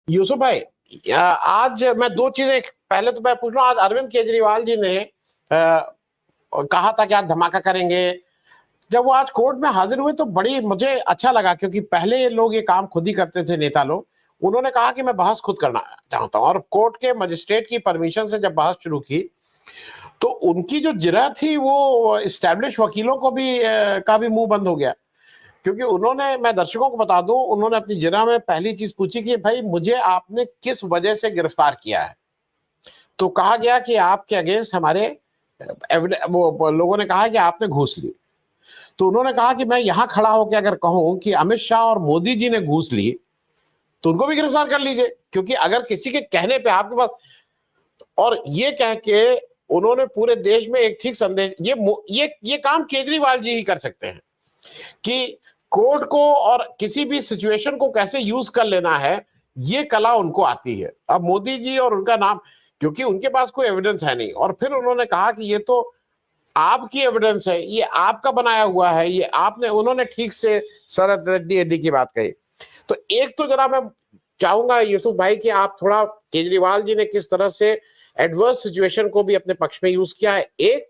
यूसुफ भाई, आज मैं दो चीजें, पहले तो मैं पूछ रहा हूँ, आज अरविंद केजरीवाल जी ने कहा था कि आज धमाका करेंगे। जब वो आज कोर्ट में हाजिर हुए तो बड़ी मुझे अच्छा लगा, क्योंकि पहले ये लोग ये काम खुद ही करते थे, नेता लोग। उन्होंने कहा कि मैं बहस खुद करना चाहता हूं, और कोर्ट के मजिस्ट्रेट की परमिशन से जब बहस शुरू की तो उनकी जो जिरह थी वो इस्टेब्लिश वकीलों को भी का भी मुंह बंद हो गया। क्योंकि उन्होंने, मैं दर्शकों को बता दूं, उन्होंने अपनी जिरह में पहली चीज पूछी कि भाई मुझे आपने किस वजह से गिरफ्तार किया है। तो कहा गया कि आपके अगेंस्ट हमारे वो लोगों ने कहा कि आपने घूस ली। तो उन्होंने कहा कि मैं यहां खड़ा होकर अगर कहूं कि अमित शाह और मोदी जी ने घूस ली तो उनको भी गिरफ्तार कर लीजिए, क्योंकि अगर किसी के कहने पे आपके पास, और ये कह के उन्होंने पूरे देश में एक ठीक संदेश, ये काम केजरीवाल जी ही कर सकते हैं कि कोर्ट को और किसी भी सिचुएशन को कैसे यूज कर लेना है, ये कला उनको आती है। अब मोदी जी और उनका नाम, क्योंकि उनके पास कोई एविडेंस है नहीं, और फिर उन्होंने कहा कि ये तो आपकी एविडेंस है, ये आपका बनाया हुआ है, ये आपने, उन्होंने ठीक से शरद रेड्डी की बात कही। तो एक तो जरा मैं चाहूंगा यूसुफ भाई कि आप थोड़ा, केजरीवाल जी ने किस तरह से एडवर्स सिचुएशन को भी अपने पक्ष में यूज किया है, एक।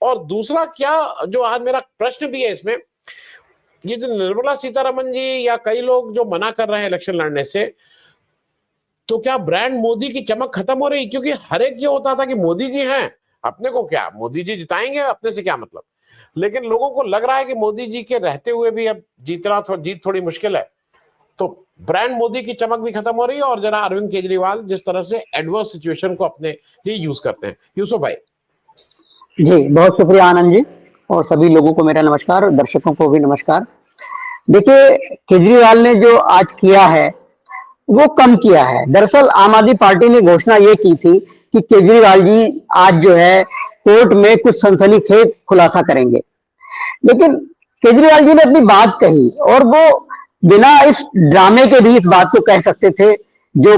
और दूसरा, क्या जो आज मेरा प्रश्न भी है इसमें, ये जो निर्मला सीतारमन जी या कई लोग जो मना कर रहे हैं इलेक्शन लड़ने से, तो क्या ब्रांड मोदी की चमक खत्म हो रही? क्योंकि हर एक ये होता था कि मोदी जी हैं, अपने को क्या, मोदी जी जिताएंगे, अपने से क्या मतलब। लेकिन लोगों को लग रहा है कि मोदी जी के रहते हुए भी अब जीत थोड़ी मुश्किल है। तो ब्रांड मोदी की चमक भी खत्म हो रही है, और जरा अरविंद केजरीवाल जिस तरह से एडवर्स सिचुएशन को अपने लिए यूज करते हैं। यूसुफ भाई। जी, बहुत शुक्रिया आनंद जी, और सभी लोगों को मेरा नमस्कार, दर्शकों को भी नमस्कार। देखिए, केजरीवाल ने जो आज किया है वो कम किया है। दरअसल आम आदमी पार्टी ने घोषणा ये की थी कि केजरीवाल जी आज जो है कोर्ट में कुछ सनसनीखेज खुलासा करेंगे, लेकिन केजरीवाल जी ने अपनी बात कही, और वो बिना इस ड्रामे के भी इस बात को कह सकते थे जो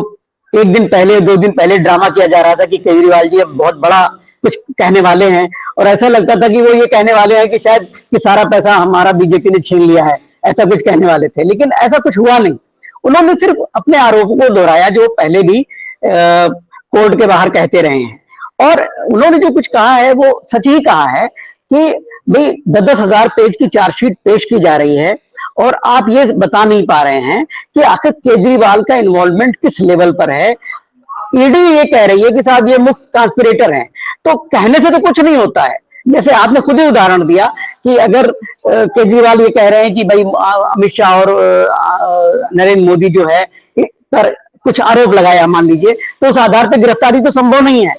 एक दिन पहले, 2 दिन पहले ड्रामा किया जा रहा था कि केजरीवाल जी अब बहुत बड़ा कुछ कहने वाले हैं, और ऐसा लगता था कि वो ये कहने वाले हैं कि शायद कि सारा पैसा हमारा बीजेपी ने छीन लिया है, ऐसा कुछ कहने वाले थे। लेकिन ऐसा कुछ हुआ नहीं। उन्होंने सिर्फ अपने आरोपों को दोहराया जो पहले भी कोर्ट के बाहर कहते रहे हैं, और उन्होंने जो कुछ कहा है वो सच ही कहा है कि भाई 10-10 हजार पेज की चार्जशीट पेश की जा रही है, और आप ये बता नहीं पा रहे हैं कि आखिर केजरीवाल का इन्वॉल्वमेंट किस लेवल पर है। ईडी ये कह रही है कि साहब ये मुख्य कॉन्स्पिरेटर हैं, तो कहने से तो कुछ नहीं होता है। जैसे आपने खुद ही उदाहरण दिया कि अगर केजरीवाल ये कह रहे हैं कि भाई अमित शाह और नरेंद्र मोदी जो है पर कुछ आरोप लगाया मान लीजिए, तो उस आधार पर गिरफ्तारी तो संभव नहीं है।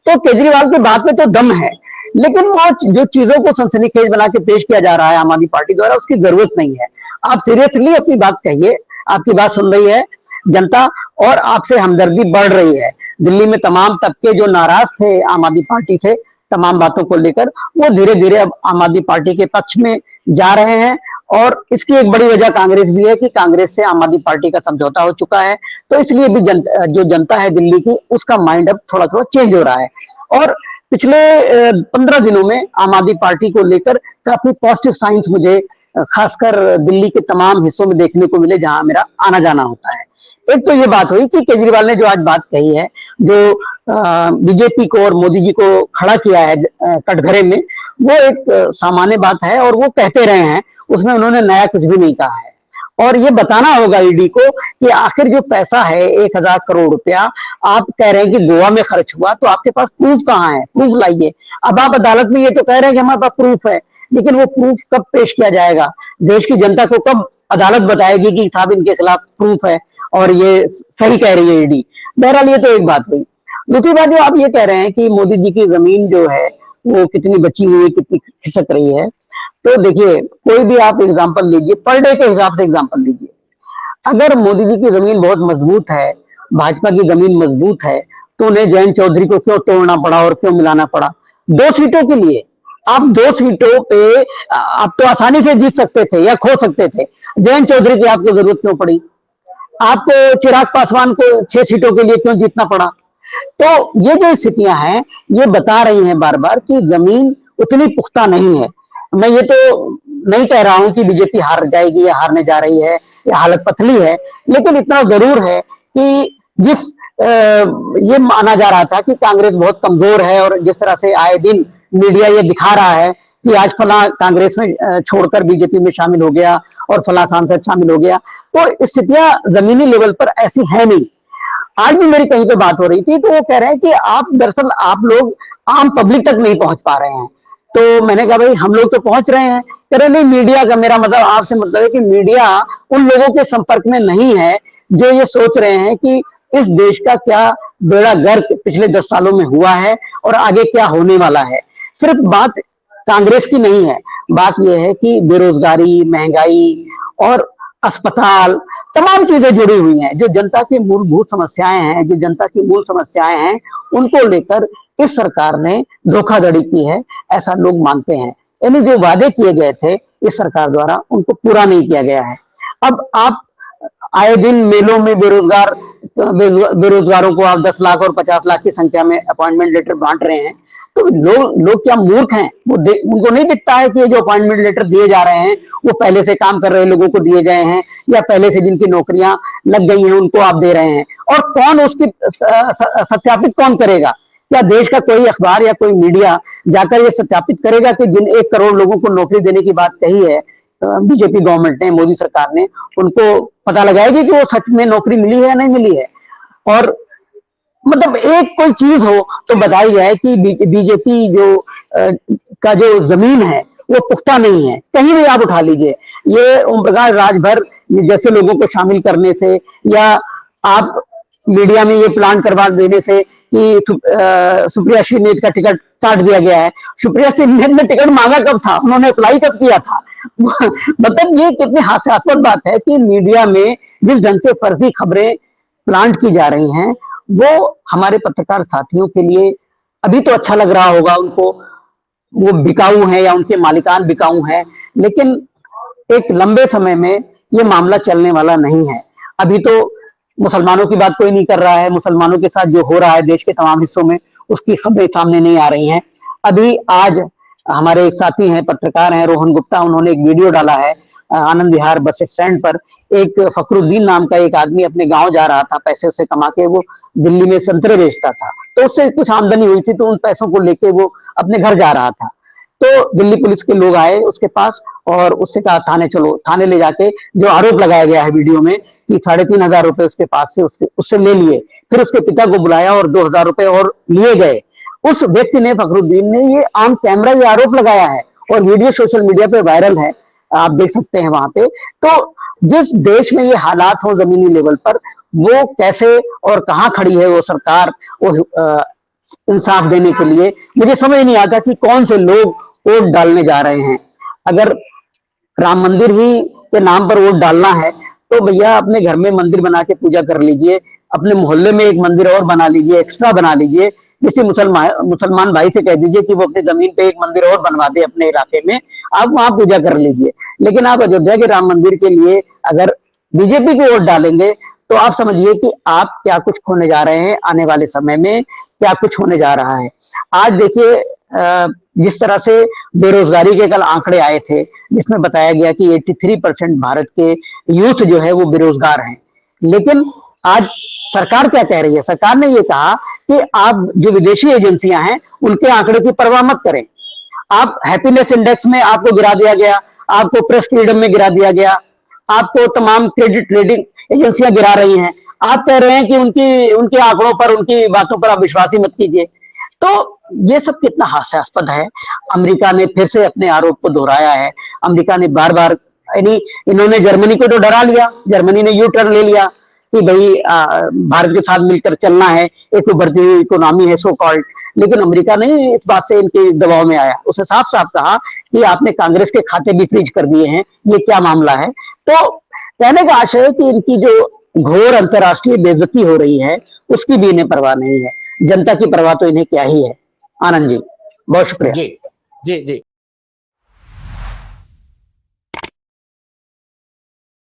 तो केजरीवाल की बात में तो दम है, लेकिन वो जो चीजों को सनसनीखेज बना के पेश किया जा रहा है आम आदमी पार्टी द्वारा, उसकी जरूरत नहीं है। आप सीरियसली अपनी बात कहिए, आपकी बात सुन रही है जनता, और आपसे हमदर्दी बढ़ रही है। दिल्ली में तमाम तबके जो नाराज थे आम आदमी पार्टी से तमाम बातों को लेकर, वो धीरे धीरे अब आम आदमी पार्टी के पक्ष में जा रहे हैं, और इसकी एक बड़ी वजह कांग्रेस भी है कि कांग्रेस से आम आदमी पार्टी का समझौता हो चुका है। तो इसलिए भी जो जनता है दिल्ली की, उसका माइंड अब थोड़ा थोड़ा चेंज हो रहा है, और पिछले 15 दिनों में आम आदमी पार्टी को लेकर काफी पॉजिटिव साइंस मुझे खासकर दिल्ली के तमाम हिस्सों में देखने को मिले जहां मेरा आना जाना होता है। एक तो ये बात हुई कि केजरीवाल ने जो आज बात कही है, जो बीजेपी को और मोदी जी को खड़ा किया है कटघरे में, वो एक सामान्य बात है, और वो कहते रहे हैं, उसमें उन्होंने नया कुछ भी नहीं कहा है। और ये बताना होगा ईडी को कि आखिर जो पैसा है 1,000 करोड़ रुपया, आप कह रहे हैं कि गोवा में खर्च हुआ, तो आपके पास प्रूफ कहाँ है? प्रूफ लाइए। अब आप अदालत में ये तो कह रहे हैं कि हमारे पास प्रूफ है, लेकिन वो प्रूफ कब पेश किया जाएगा? देश की जनता को कब अदालत बताएगी कि साहब इनके खिलाफ प्रूफ है और ये सही कह रही है ईडी? बहरहाल ये तो एक बात हुई। दूसरी बात, जो आप ये कह रहे हैं कि मोदी जी की जमीन जो है वो कितनी बची हुई है, कितनी खिसक रही है, तो देखिए, कोई भी आप एग्जाम्पल लीजिए, पर डे के हिसाब से एग्जाम्पल लीजिए। अगर मोदी जी की जमीन बहुत मजबूत है, भाजपा की जमीन मजबूत है, तो उन्हें जयंत चौधरी को क्यों तोड़ना पड़ा और क्यों मिलाना पड़ा? 2 सीटों के लिए आप 2 सीटों पे आप तो आसानी से जीत सकते थे या खो सकते थे। जयंत चौधरी की आपको जरूरत क्यों पड़ी? आपको चिराग पासवान को 6 सीटों के लिए क्यों जीतना पड़ा? तो ये जो स्थितियां हैं, ये बता रही हैं बार बार कि जमीन उतनी पुख्ता नहीं है। मैं ये तो नहीं कह रहा हूं कि बीजेपी हार जाएगी या हारने जा रही है या हालत पतली है, लेकिन इतना जरूर है कि जिस ये माना जा रहा था कि कांग्रेस बहुत कमजोर है, और जिस तरह से आए दिन मीडिया ये दिखा रहा है कि आज फला कांग्रेस में छोड़कर बीजेपी में शामिल हो गया और फला सांसद शामिल हो गया, तो स्थितियां जमीनी लेवल पर ऐसी है नहीं। आज भी मेरी कहीं पे बात हो रही थी, तो वो कह रहे हैं कि आप दरअसल आप लोग आम पब्लिक तक नहीं पहुंच पा रहे हैं। तो मैंने कहा भाई हम लोग तो पहुंच रहे हैं। कह रहे नहीं, मीडिया का मेरा मतलब आपसे मतलब है कि मीडिया उन लोगों के संपर्क में नहीं है जो ये सोच रहे हैं कि इस देश का क्या बेड़ा गर्क पिछले 10 सालों में हुआ है और आगे क्या होने वाला है। सिर्फ बात कांग्रेस की नहीं है, बात यह है कि बेरोजगारी, महंगाई और अस्पताल, तमाम चीजें जुड़ी हुई हैं। जो जनता की मूलभूत समस्याएं हैं, जो जनता की मूल समस्याएं हैं, उनको लेकर इस सरकार ने धोखाधड़ी की है, ऐसा लोग मानते हैं। यानी जो वादे किए गए थे इस सरकार द्वारा, उनको पूरा नहीं किया गया है। अब आप आए दिन मेलों में बेरोजगारों को आप 10 लाख और 50 लाख की संख्या में अपॉइंटमेंट लेटर बांट रहे हैं, तो लोग क्या मूर्ख हैं? उनको नहीं दिखता है कि ये जो अपॉइंटमेंट लेटर दिए जा रहे हैं वो पहले से काम कर रहे लोगों को दिए गए हैं, या पहले से जिनकी नौकरियां लग गई हैं उनको आप दे रहे हैं? और कौन उसकी सत्यापित कौन करेगा? क्या देश का कोई अखबार या कोई मीडिया जाकर ये सत्यापित करेगा कि जिन 1 करोड़ लोगों को नौकरी देने की बात कही है बीजेपी गवर्नमेंट ने, मोदी सरकार ने, उनको पता लगाएगी कि वो सच में नौकरी मिली है या नहीं मिली है? और मतलब एक कोई चीज हो तो बताई जाए कि बीजेपी का जो जमीन है वो पुख्ता नहीं है। कहीं भी आप उठा लीजिए, ये ओम प्रकाश राजभर जैसे लोगों को शामिल करने से, या आप मीडिया में ये प्लान करवा देने से कि सुप्रिया श्रीनेत का टिकट काट दिया गया है। सुप्रिया श्रीनेत ने टिकट मांगा कब था? उन्होंने अप्लाई कब किया था? मतलब ये कितनी हास्यास्पद बात है कि मीडिया में जिस ढंग से फर्जी खबरें प्लांट की जा रही हैं, वो हमारे पत्रकार साथियों के लिए अभी तो अच्छा लग रहा होगा उनको, वो बिकाऊ हैं या उनके मालिकान बिकाऊ हैं, लेकिन एक लंबे समय में ये मामला चलने वाला नहीं है। अभी तो मुसलमानों की बात कोई नहीं कर रहा है, मुसलमानों के साथ जो हो रहा है देश के तमाम हिस्सों में, उसकी खबरें सामने नहीं आ रही हैं। अभी आज हमारे एक साथी हैं, पत्रकार हैं, रोहन गुप्ता, उन्होंने एक वीडियो डाला है आनंद विहार बस स्टैंड पर। एक फखरुद्दीन नाम का एक आदमी अपने गांव जा रहा था, पैसे उसे कमा के वो दिल्ली में संतरे बेचता था, तो उससे कुछ आमदनी हुई थी, तो उन पैसों को लेके वो अपने घर जा रहा था। तो दिल्ली पुलिस के लोग आए उसके पास और उससे कहा थाने चलो। थाने ले जाके जो आरोप लगाया गया है वीडियो में कि 3,500 रुपए उसके पास से उससे ले लिए, फिर उसके पिता को बुलाया और 2,000 रुपए और लिए गए। उस व्यक्ति ने, फखरुद्दीन ने, ये ऑन कैमरा ये आरोप लगाया है और वीडियो सोशल मीडिया पे वायरल है, आप देख सकते हैं वहां पे। तो जिस देश में ये हालात हो जमीनी लेवल पर, वो कैसे और कहां खड़ी है वो सरकार वो इंसाफ देने के लिए? मुझे समझ नहीं आता कि कौन से लोग वोट डालने जा रहे हैं। अगर राम मंदिर ही के नाम पर वोट डालना है तो भैया अपने घर में मंदिर बना के पूजा कर लीजिए, अपने मोहल्ले में एक मंदिर और बना लीजिए, एक्स्ट्रा बना लीजिए। किसी मुसलमान भाई से कह दीजिए कि वो अपनी जमीन पे एक मंदिर और बनवा दे अपने इलाके में, आप वहां पूजा कर लीजिए। लेकिन आप अयोध्या के राम मंदिर के लिए अगर बीजेपी को वोट डालेंगे तो आप समझिए कि आप क्या कुछ खोने जा रहे हैं, आने वाले समय में क्या कुछ होने जा रहा है। आज देखिए जिस तरह से बेरोजगारी के कल आंकड़े आए थे, जिसमें बताया गया कि 83% भारत के यूथ जो है वो बेरोजगार हैं। लेकिन आज सरकार क्या कह रही है? सरकार ने ये कहा कि आप जो विदेशी एजेंसियां हैं उनके आंकड़े की परवाह मत करें। आप हैप्पीनेस इंडेक्स में आपको गिरा दिया गया, आपको प्रेस फ्रीडम में गिरा दिया गया, आपको तमाम क्रेडिट रेटिंग एजेंसियां गिरा रही हैं। आप कह रहे हैं कि उनके आंकड़ों पर, उनकी बातों पर आप विश्वास ही मत कीजिए। तो ये सब कितना हास्यास्पद है। अमेरिका ने फिर से अपने आरोप को दोहराया है। अमेरिका ने बार बार, यानी इन्होंने जर्मनी को तो डरा लिया, जर्मनी ने यू टर्न ले लिया कि भाई भारत के साथ मिलकर चलना है, एक उभरती हुई इकोनॉमी है सो कॉल्ड। लेकिन अमेरिका नहीं इस बात से इनके दबाव में आया, उसे साफ साफ कहा कि आपने कांग्रेस के खाते भी फ्रीज कर दिए हैं, ये क्या मामला है। तो कहने का आशय है कि इनकी जो घोर अंतर्राष्ट्रीय बेइज्जती हो रही है उसकी भी इन्हें परवाह नहीं है। जनता की परवाह तो इन्हें क्या ही है। आनंद जी, बहुत शुक्रिया। जी जी जी।